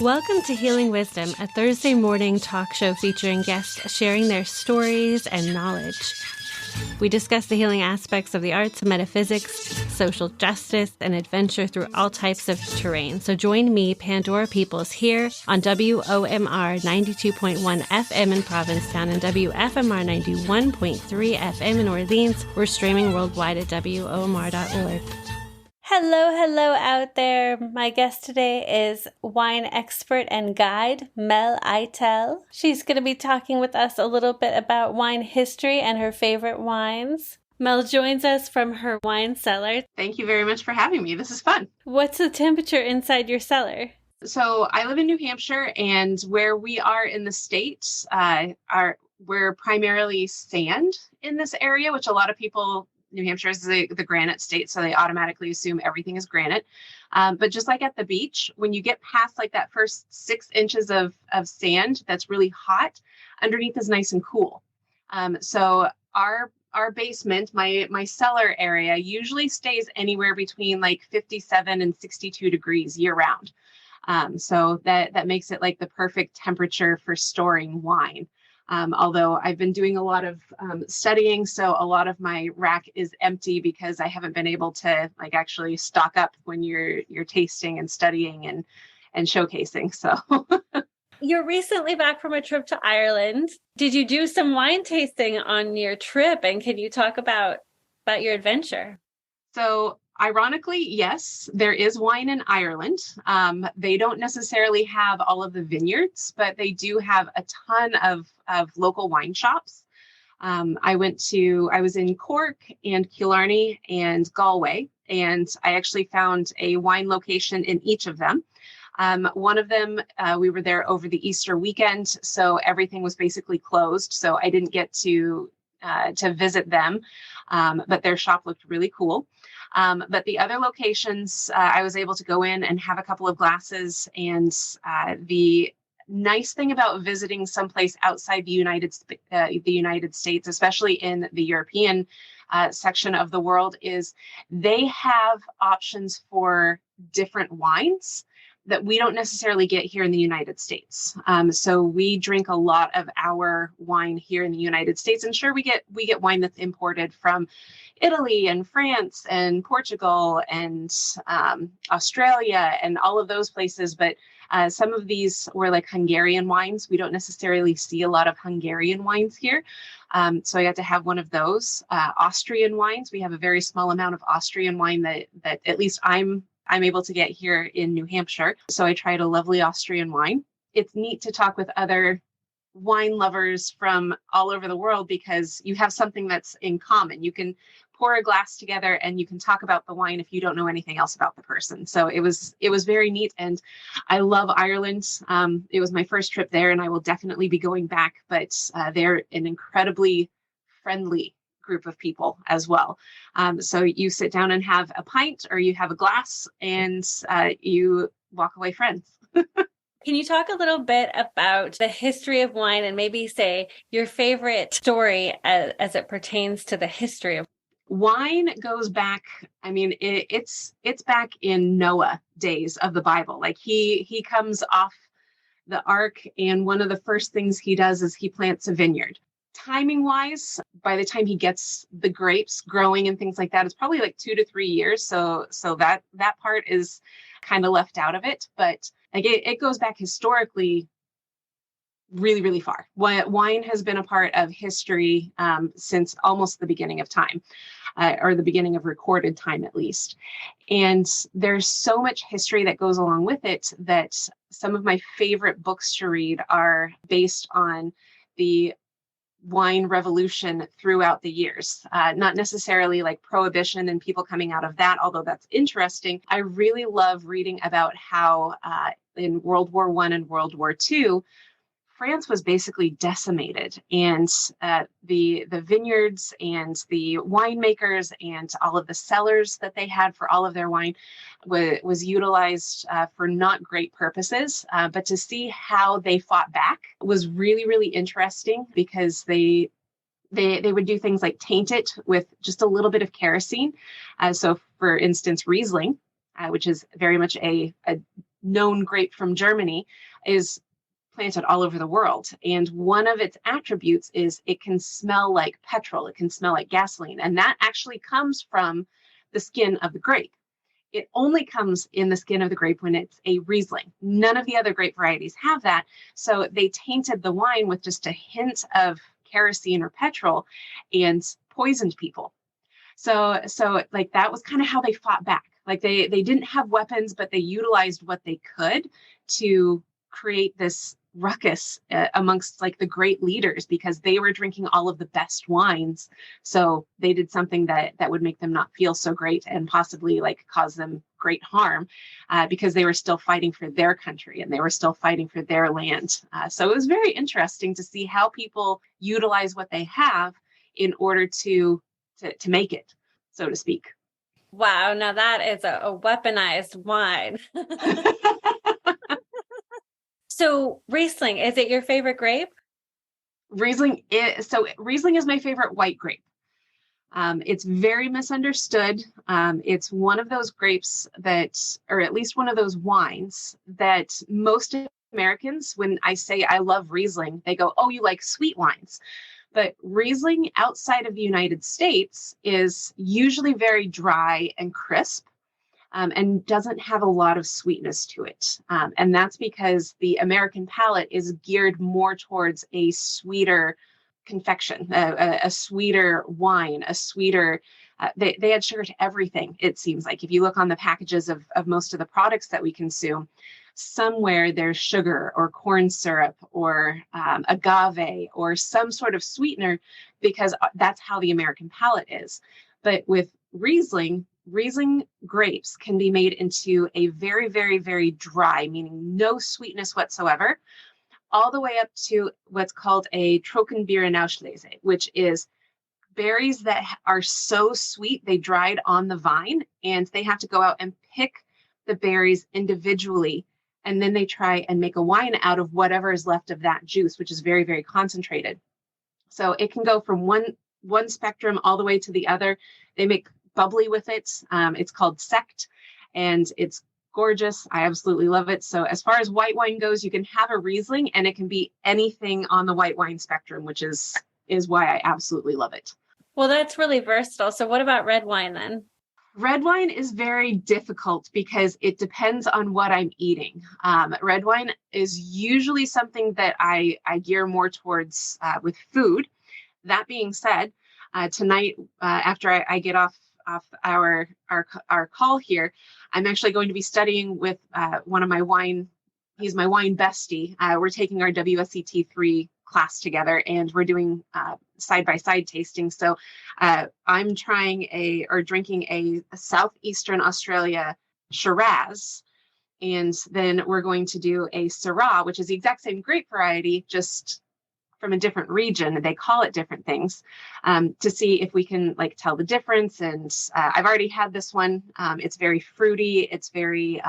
Welcome to Healing Wisdom, a Thursday morning talk show featuring guests sharing their stories and knowledge. We discuss the healing aspects of the arts, metaphysics, social justice, and adventure through all types of terrain. So join me, Pandora Peoples, here on WOMR 92.1 FM in Provincetown and WFMR 91.3 FM in Orleans. We're streaming worldwide at WOMR.org. Hello out there. My guest today is wine expert and guide, Mel Eitel. She's going to be talking with us a little bit about wine history and her favorite wines. Mel joins us from her wine cellar. Thank you very much for having me. This is fun. What's the temperature inside your cellar? So I live in New Hampshire, and where we are in the States, we're primarily sand in this area, which a lot of people, New Hampshire is the granite state, so they automatically assume everything is granite. But just like at the beach, when you get past like that first 6 inches of sand that's really hot, underneath is nice and cool. So our basement, my cellar area, usually stays anywhere between like 57 and 62 degrees year round. So that makes it like the perfect temperature for storing wine. Although I've been doing a lot of studying, so a lot of my rack is empty because I haven't been able to like actually stock up when you're tasting and studying and showcasing. So You're recently back from a trip to Ireland. Did you do some wine tasting on your trip? And can you talk about your adventure? So ironically, yes, there is wine in Ireland. They don't necessarily have all of the vineyards, but they do have a ton of local wine shops. I was in Cork and Killarney and Galway, and I actually found a wine location in each of them. One of them, we were there over the Easter weekend, so everything was basically closed. So I didn't get to visit them, but their shop looked really cool. But the other locations, I was able to go in and have a couple of glasses. And the nice thing about visiting someplace outside the United States, especially in the European section of the world, is they have options for different wines that we don't necessarily get here in the United States. So we drink a lot of our wine here in the United States, and sure, we get wine that's imported from Italy and France and Portugal and Australia and all of those places. But some of these were like Hungarian wines. We don't necessarily see a lot of Hungarian wines here. So I got to have one of those. Austrian wines. We have a very small amount of Austrian wine that at least I'm able to get here in New Hampshire. So I tried a lovely Austrian wine. It's neat to talk with other wine lovers from all over the world because you have something that's in common. You can pour a glass together and you can talk about the wine if you don't know anything else about the person. So it was very neat, and I love Ireland. It was my first trip there, and I will definitely be going back, but they're an incredibly friendly group of people as well. So you sit down and have a pint or you have a glass, and you walk away friends. Can you talk a little bit about the history of wine and maybe say your favorite story as it pertains to the history of wine? Goes back, I mean, it's back in Noah days of the Bible. Like he comes off the ark, and one of the first things he does is he plants a vineyard. Timing wise, by the time he gets the grapes growing and things like that, it's probably like 2 to 3 years. So that part is kind of left out of it. But like it goes back historically really, really far. Wine has been a part of history since almost the beginning of time, or the beginning of recorded time at least. And there's so much history that goes along with it that some of my favorite books to read are based on the wine revolution throughout the years, not necessarily like prohibition and people coming out of that, although that's interesting. I really love reading about how in World War I and World War II, France was basically decimated, and the vineyards and the winemakers and all of the cellars that they had for all of their wine was utilized for not great purposes. But to see how they fought back was really, really interesting, because they would do things like taint it with just a little bit of kerosene. So for instance, Riesling, which is very much a known grape from Germany, is planted all over the world. And one of its attributes is it can smell like petrol. It can smell like gasoline. And that actually comes from the skin of the grape. It only comes in the skin of the grape when it's a Riesling. None of the other grape varieties have that. So they tainted the wine with just a hint of kerosene or petrol and poisoned people. So like that was kind of how they fought back. Like they didn't have weapons, but they utilized what they could to create this ruckus amongst like the great leaders, because they were drinking all of the best wines. So they did something that would make them not feel so great and possibly like cause them great harm, because they were still fighting for their country and they were still fighting for their land. So it was very interesting to see how people utilize what they have in order to make it, so to speak. Wow, now that is a weaponized wine. So Riesling, is it your favorite grape? Riesling is my favorite white grape. It's very misunderstood. It's one of those grapes that, or at least one of those wines that most Americans, when I say I love Riesling, they go, "Oh, you like sweet wines." But Riesling outside of the United States is usually very dry and crisp. And doesn't have a lot of sweetness to it. And that's because the American palate is geared more towards a sweeter confection, a sweeter wine, a sweeter, they add sugar to everything, it seems like. If you look on the packages of most of the products that we consume, somewhere there's sugar or corn syrup or agave or some sort of sweetener, because that's how the American palate is. But with Riesling grapes can be made into a very, very, very dry, meaning no sweetness whatsoever, all the way up to what's called a Trockenbeerenauslese, which is berries that are so sweet they dried on the vine, and they have to go out and pick the berries individually, and then they try and make a wine out of whatever is left of that juice, which is very, very concentrated. So it can go from one spectrum all the way to the other. They make bubbly with it. It's called Sect, and it's gorgeous. I absolutely love it. So as far as white wine goes, you can have a Riesling and it can be anything on the white wine spectrum, which is why I absolutely love it. Well, that's really versatile. So what about red wine then? Red wine is very difficult because it depends on what I'm eating. Red wine is usually something that I gear more towards with food. That being said, tonight, after I get off our call here, I'm actually going to be studying with one of my he's my wine bestie. We're taking our WSET3 class together, and we're doing side-by-side tasting. So I'm drinking a Southeastern Australia Shiraz, and then we're going to do a Syrah, which is the exact same grape variety, just from a different region. They call it different things, to see if we can like tell the difference. And I've already had this one. It's very fruity. It's very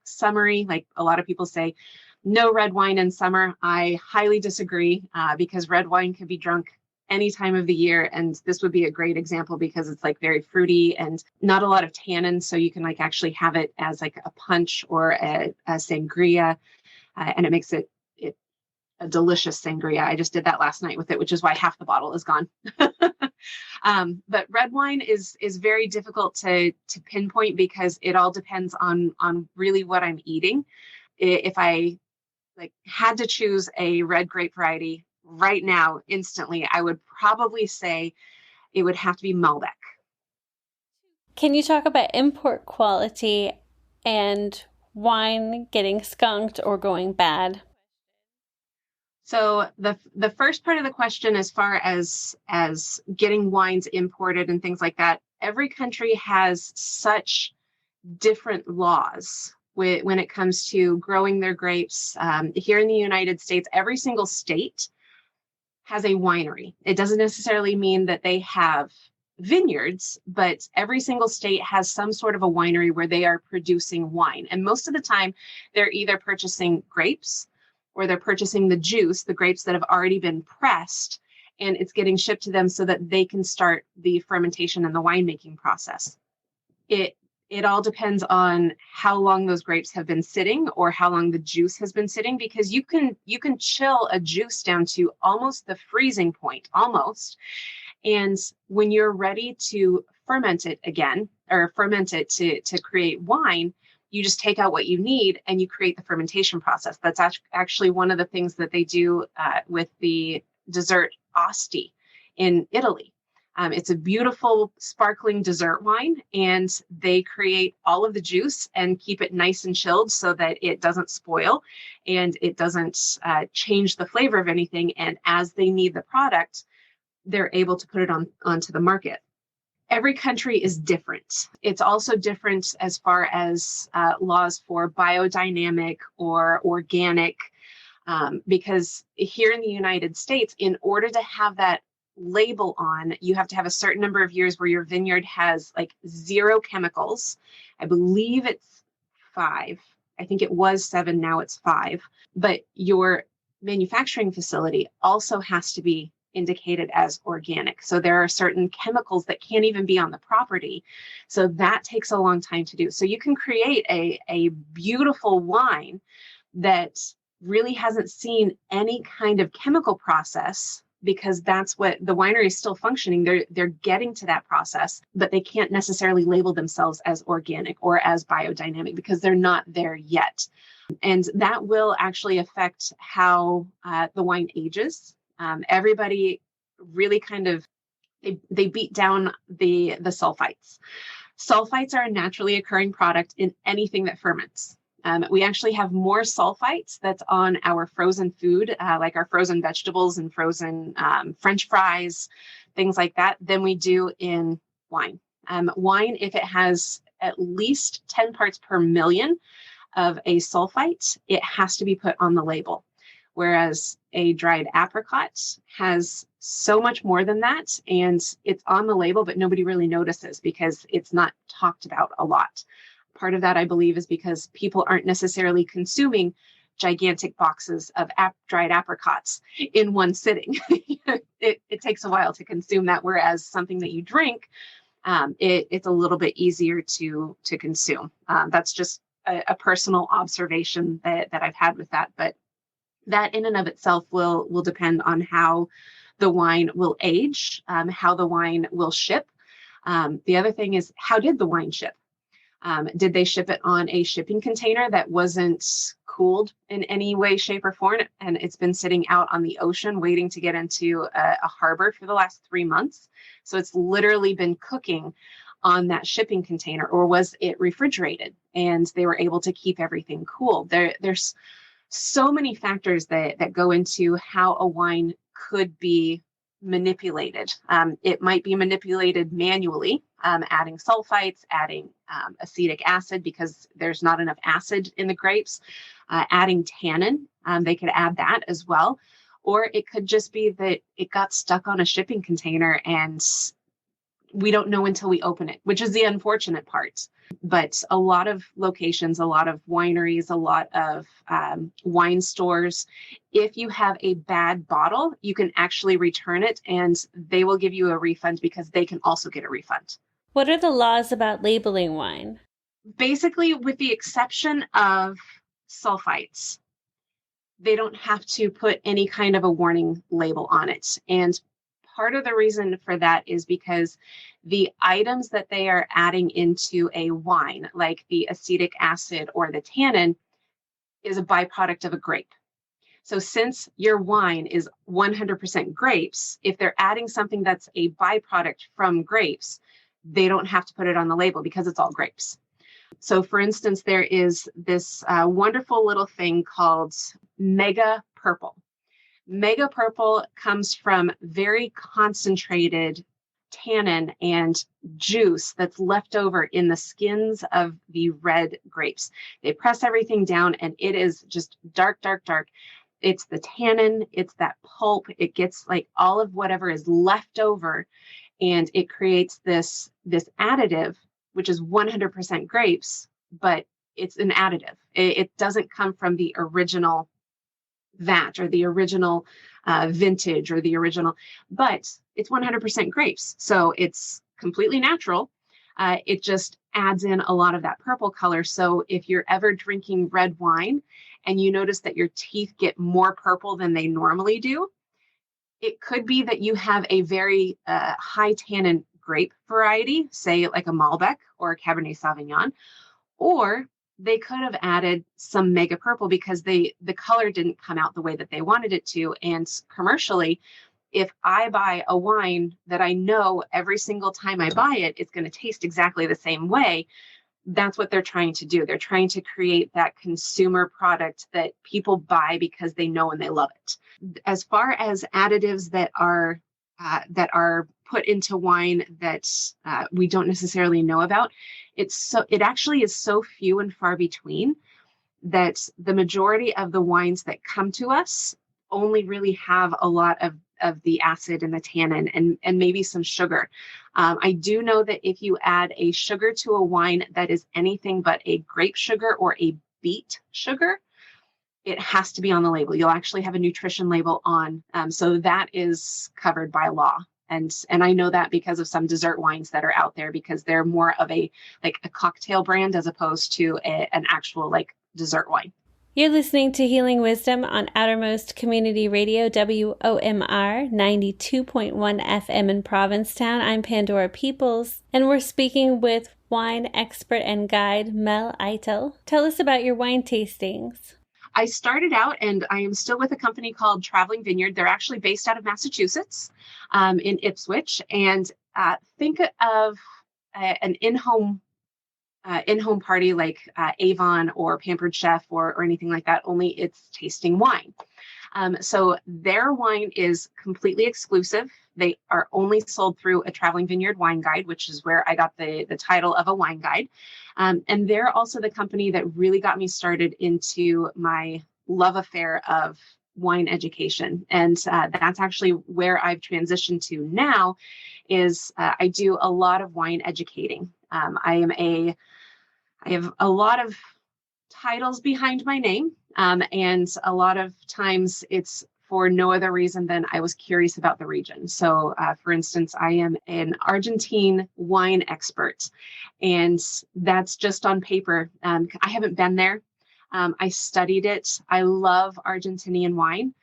summery. Like a lot of people say, no red wine in summer. I highly disagree, because red wine can be drunk any time of the year. And this would be a great example because it's like very fruity and not a lot of tannin. So you can like actually have it as like a punch or a sangria, and it makes it a delicious sangria. I just did that last night with it, which is why half the bottle is gone. But red wine is very difficult to pinpoint because it all depends on really what I'm eating. If I like had to choose a red grape variety right now, instantly, I would probably say it would have to be Malbec. Can you talk about import quality and wine getting skunked or going bad? So the first part of the question, as far as getting wines imported and things like that, every country has such different laws when it comes to growing their grapes. Here in the United States, every single state has a winery. It doesn't necessarily mean that they have vineyards, but every single state has some sort of a winery where they are producing wine. And most of the time, they're either purchasing grapes or they're purchasing the juice, the grapes that have already been pressed, and it's getting shipped to them so that they can start the fermentation and the winemaking process. It all depends on how long those grapes have been sitting or how long the juice has been sitting, because you can chill a juice down to almost the freezing point, almost. And when you're ready to ferment it again, or ferment it to create wine, you just take out what you need and you create the fermentation process. That's actually one of the things that they do with the dessert Asti in Italy. It's a beautiful sparkling dessert wine, and they create all of the juice and keep it nice and chilled so that it doesn't spoil and it doesn't change the flavor of anything. And as they need the product, they're able to put it onto the market. Every country is different. It's also different as far as laws for biodynamic or organic, because here in the United States, in order to have that label on, you have to have a certain number of years where your vineyard has like 0 chemicals. I believe it's 5. I think it was 7, now it's 5. But your manufacturing facility also has to be indicated as organic. So there are certain chemicals that can't even be on the property. So that takes a long time to do. So you can create a beautiful wine that really hasn't seen any kind of chemical process, because that's what the winery is still functioning. They're getting to that process, but they can't necessarily label themselves as organic or as biodynamic because they're not there yet. And that will actually affect how the wine ages. Everybody really kind of, they beat down the sulfites. Sulfites are a naturally occurring product in anything that ferments. We actually have more sulfites that's on our frozen food, like our frozen vegetables and frozen French fries, things like that, than we do in wine. Wine, if it has at least 10 parts per million of a sulfite, it has to be put on the label. Whereas a dried apricot has so much more than that, and it's on the label, but nobody really notices because it's not talked about a lot. Part of that, I believe, is because people aren't necessarily consuming gigantic boxes of dried apricots in one sitting. It takes a while to consume that, whereas something that you drink, it's a little bit easier to consume. That's just a personal observation that I've had with that. But that in and of itself will depend on how the wine will age, how the wine will ship. The other thing is, how did the wine ship? Did they ship it on a shipping container that wasn't cooled in any way, shape, or form, and it's been sitting out on the ocean waiting to get into a harbor for the last 3 months? So it's literally been cooking on that shipping container, or was it refrigerated and they were able to keep everything cool? There's so many factors that go into how a wine could be manipulated. It might be manipulated manually, adding sulfites, adding acetic acid because there's not enough acid in the grapes, adding tannin. They could add that as well. Or it could just be that it got stuck on a shipping container and we don't know until we open it, which is the unfortunate part. But a lot of locations, a lot of wineries, a lot of wine stores, if you have a bad bottle, you can actually return it and they will give you a refund because they can also get a refund. What are the laws about labeling wine? Basically, with the exception of sulfites, they don't have to put any kind of a warning label on it. And part of the reason for that is because the items that they are adding into a wine, like the acetic acid or the tannin, is a byproduct of a grape. So since your wine is 100% grapes, if they're adding something that's a byproduct from grapes, they don't have to put it on the label because it's all grapes. So for instance, there is this wonderful little thing called Mega Purple. Mega Purple comes from very concentrated tannin and juice that's left over in the skins of the red grapes. They press everything down and it is just dark, dark, dark. It's the tannin, it's that pulp. It gets like all of whatever is left over and it creates this additive, which is 100% grapes, but it's an additive. It doesn't come from the original vat or the original vintage or the original, but it's 100% grapes. So it's completely natural. It just adds in a lot of that purple color. So if you're ever drinking red wine and you notice that your teeth get more purple than they normally do, it could be that you have a very high tannin grape variety, say like a Malbec or a Cabernet Sauvignon, or they could have added some mega purple because the color didn't come out the way that they wanted it to. And commercially, if I buy a wine that I know every single time I buy it, it's going to taste exactly the same way, that's what they're trying to do. They're trying to create that consumer product that people buy because they know and they love it. As far as additives that are put into wine that we don't necessarily know about, it actually is so few and far between that the majority of the wines that come to us only really have a lot of the acid and the tannin and maybe some sugar. I do know that if you add a sugar to a wine that is anything but a grape sugar or a beet sugar, it has to be on the label. You'll actually have a nutrition label on. So that is covered by law. And I know that because of some dessert wines that are out there, because they're more of a cocktail brand as opposed to an actual dessert wine. You're listening to Healing Wisdom on Outermost Community Radio, WOMR 92.1 FM in Provincetown. I'm Pandora Peoples, and we're speaking with wine expert and guide Mel Eitel. Tell us about your wine tastings. I started out, and I am still with a company called Traveling Vineyard. They're actually based out of Massachusetts, in Ipswich. And think of an in-home party like Avon or Pampered Chef or anything like that, only it's tasting wine. So their wine is completely exclusive. They are only sold through a Traveling Vineyard wine guide, which is where I got the title of a wine guide. And they're also the company that really got me started into my love affair of wine education. And that's actually where I've transitioned to now is I do a lot of wine educating. I have a lot of titles behind my name, and a lot of times it's for no other reason than I was curious about the region. So, for instance, I am an Argentine wine expert, and that's just on paper. I haven't been there. I studied it. I love Argentinian wine.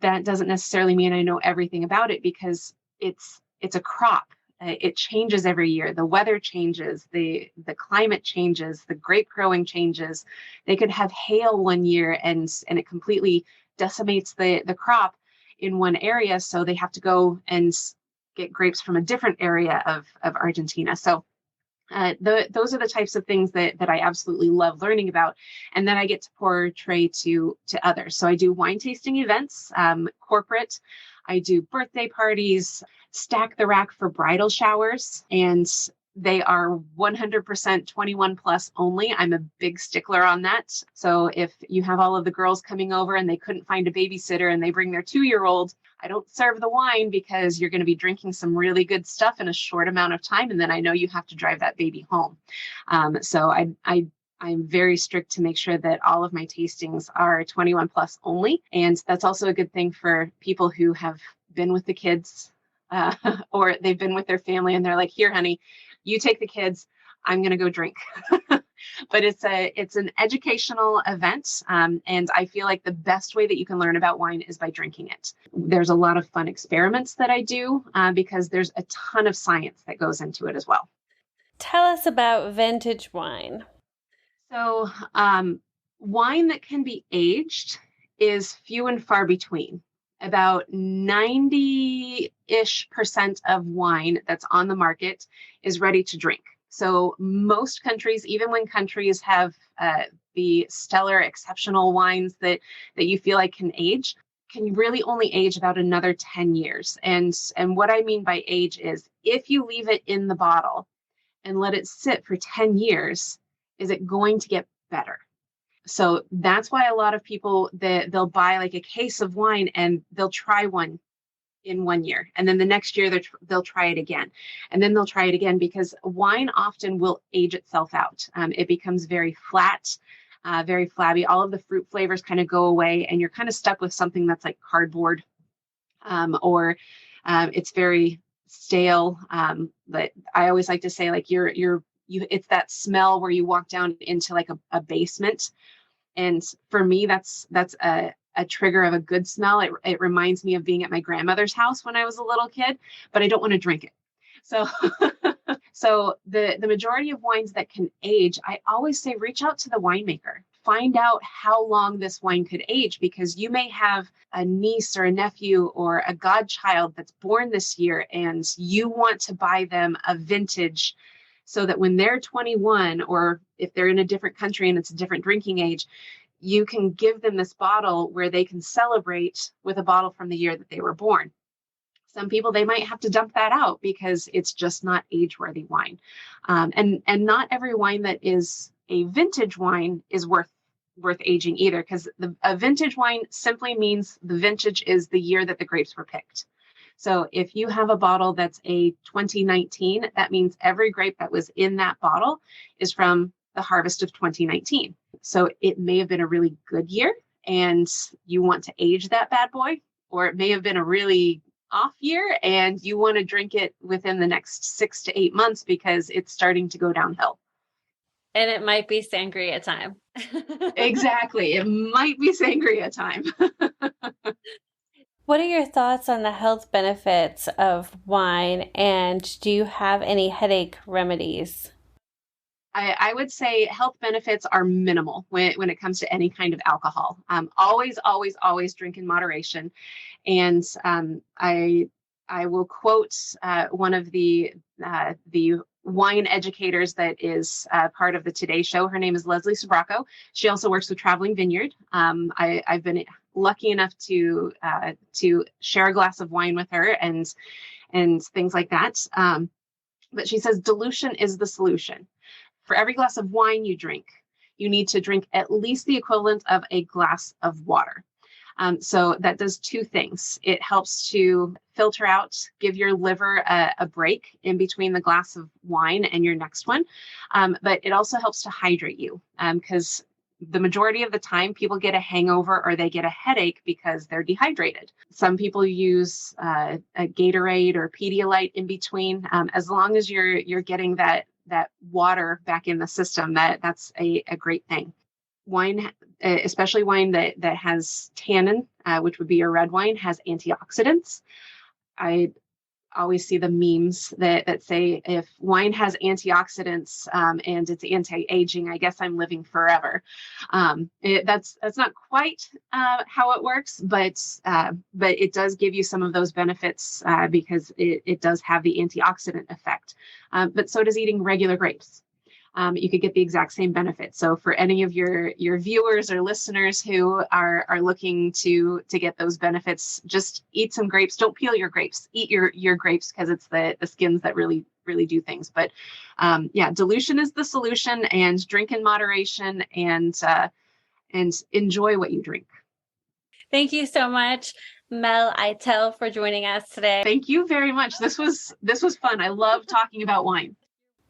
That doesn't necessarily mean I know everything about it because it's a crop. It changes every year. The weather changes, the climate changes, the grape growing changes. They could have hail one year and it completely decimates the crop in one area. So they have to go and get grapes from a different area of Argentina. So those are the types of things that I absolutely love learning about, and then I get to portray to others. So I do wine tasting events, corporate. I do birthday parties, stack the rack for bridal showers, and they are 100% 21 plus only. I'm a big stickler on that. So if you have all of the girls coming over and they couldn't find a babysitter and they bring their 2-year-old, I don't serve the wine because you're going to be drinking some really good stuff in a short amount of time. And then I know you have to drive that baby home. So I'm very strict to make sure that all of my tastings are 21 plus only. And that's also a good thing for people who have been with the kids or they've been with their family and they're like, here, honey, you take the kids, I'm going to go drink. But it's an educational event. And I feel like the best way that you can learn about wine is by drinking it. There's a lot of fun experiments that I do because there's a ton of science that goes into it as well. Tell us about vintage wine. So wine that can be aged is few and far between. About 90-ish% of wine that's on the market is ready to drink. So most countries, even when countries have the stellar, exceptional wines that you feel like can age, can really only age about another 10 years. And what I mean by age is if you leave it in the bottle and let it sit for 10 years, is it going to get better? So that's why a lot of people, they'll buy like a case of wine and they'll try one in 1 year. And then the next year they'll try it again. And then they'll try it again because wine often will age itself out. It becomes very flat, very flabby. All of the fruit flavors kind of go away and you're kind of stuck with something that's like cardboard or it's very stale. But I always like to say like you're it's that smell where you walk down into like a basement. And for me, that's a trigger of a good smell. It reminds me of being at my grandmother's house when I was a little kid, but I don't want to drink it. So, so the majority of wines that can age, I always say, reach out to the winemaker. Find out how long this wine could age, because you may have a niece or a nephew or a godchild that's born this year, and you want to buy them a vintage so that when they're 21, or if they're in a different country and it's a different drinking age, you can give them this bottle where they can celebrate with a bottle from the year that they were born. Some people, they might have to dump that out because it's just not age-worthy wine. And not every wine that is a vintage wine is worth aging either, because a vintage wine simply means the vintage is the year that the grapes were picked. So if you have a bottle that's a 2019, that means every grape that was in that bottle is from the harvest of 2019. So it may have been a really good year and you want to age that bad boy, or it may have been a really off year and you want to drink it within the next 6 to 8 months because it's starting to go downhill. And it might be sangria time. Exactly. It might be sangria time. What are your thoughts on the health benefits of wine, and do you have any headache remedies? I would say health benefits are minimal when it comes to any kind of alcohol. Always drink in moderation. And I will quote one of the wine educators that is part of the Today Show. Her name is Leslie Sobraco. She also works with Traveling Vineyard. I've been lucky enough to share a glass of wine with her and things like that. But she says dilution is the solution. For every glass of wine you drink, you need to drink at least the equivalent of a glass of water. So that does two things. It helps to filter out, give your liver a break in between the glass of wine and your next one. But it also helps to hydrate you, because the majority of the time people get a hangover or they get a headache because they're dehydrated. Some people use a Gatorade or Pedialyte in between. As long as you're getting that water back in the system, that's a great thing. Wine, especially wine that has tannin, which would be your red wine, has antioxidants. I always see the memes that say if wine has antioxidants and it's anti-aging, I guess I'm living forever. That's not quite how it works, but it does give you some of those benefits because it does have the antioxidant effect. But so does eating regular grapes. You could get the exact same benefit. So for any of your viewers or listeners who are looking to get those benefits, just eat some grapes. Don't peel your grapes. Eat your grapes, because it's the skins that really do things. But dilution is the solution, and drink in moderation, and enjoy what you drink. Thank you so much, Mel Eitel, for joining us today. Thank you very much. This was fun. I love talking about wine.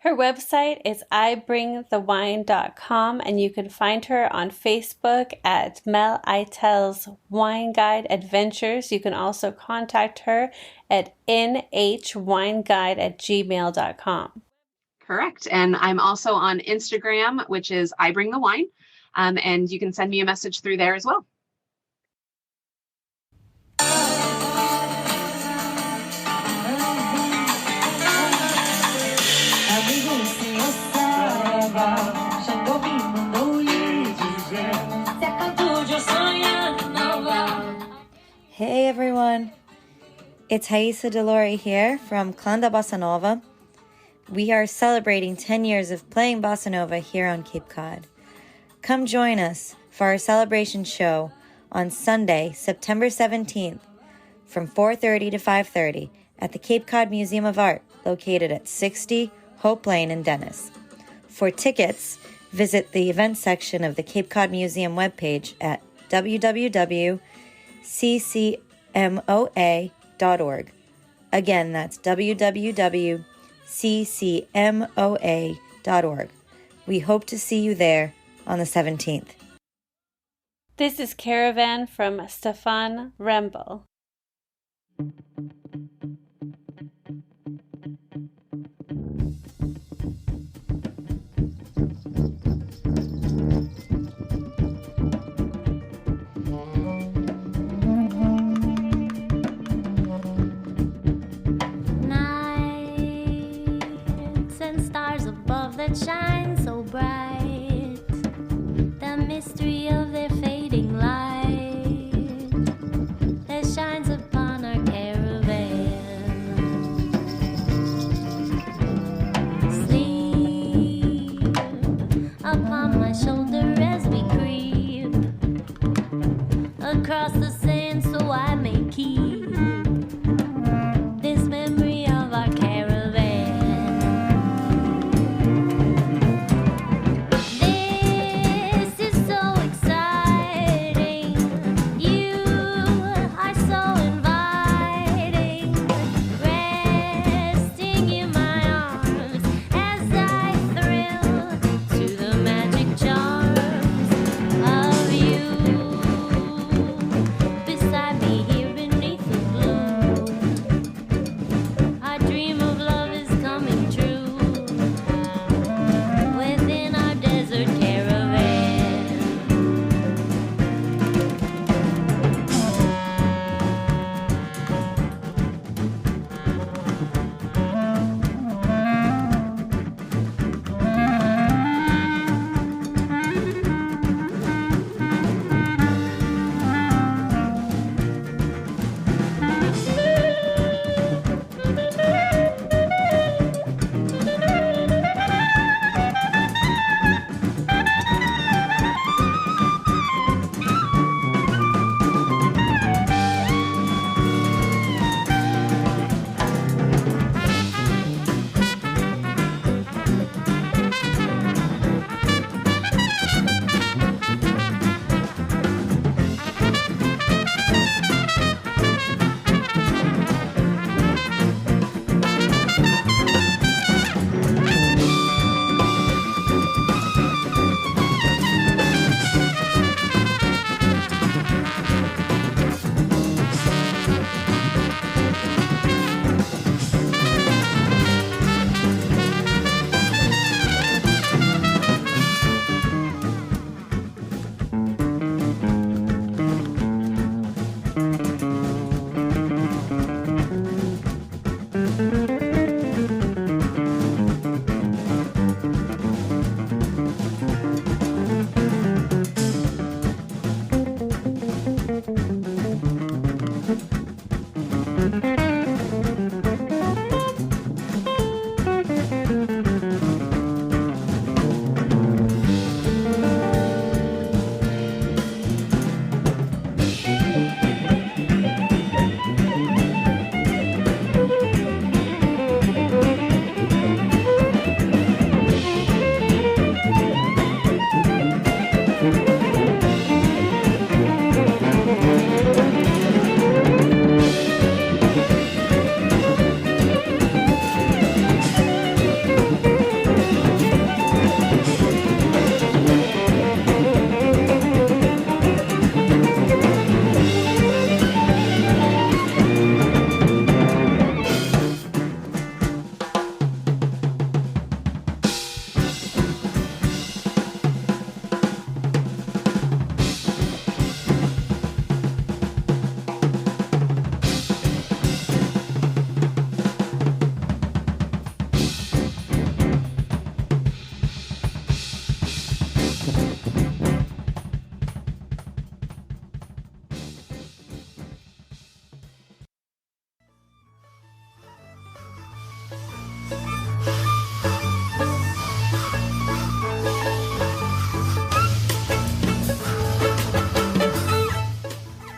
Her website is ibringthewine.com, and you can find her on Facebook at Mel Eitel's Wine Guide Adventures. You can also contact her at nhwineguide@gmail.com. Correct. And I'm also on Instagram, which is ibringthewine, and you can send me a message through there as well. Hey everyone, it's Raíssa Delori here from Clan da Bossa Nova. We are celebrating 10 years of playing Bossa Nova here on Cape Cod. Come join us for our celebration show on Sunday, September 17th from 4:30 to 5:30 at the Cape Cod Museum of Art, located at 60 Hope Lane in Dennis. For tickets, visit the events section of the Cape Cod Museum webpage at www.ccmoa.org. Again, that's www.ccmoa.org. We hope to see you there on the 17th. This is Caravan from Stefan Rembel. that shine so bright, the mystery of their fading light that shines upon our caravan. Sleep upon my shoulder as we creep across the sand so I may keep this memory of our caravan. This is so exciting. You are so inviting. Resting in my arms as I thrill to the magic charms of you. Beside me here beneath the blue, our dream of love is coming true within our desert caravan.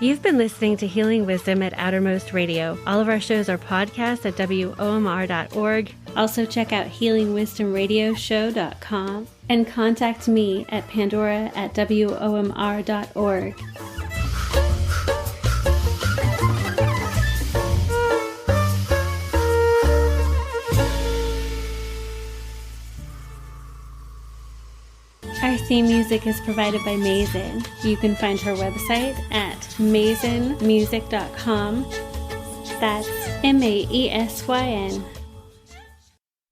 You've been listening to Healing Wisdom at Outermost Radio. All of our shows are podcasts at WOMR.org. Also check out healingwisdomradioshow.com and contact me at pandora@WOMR.org. Our theme music is provided by Mazen. You can find her website at mazenmusic.com. That's MAESYN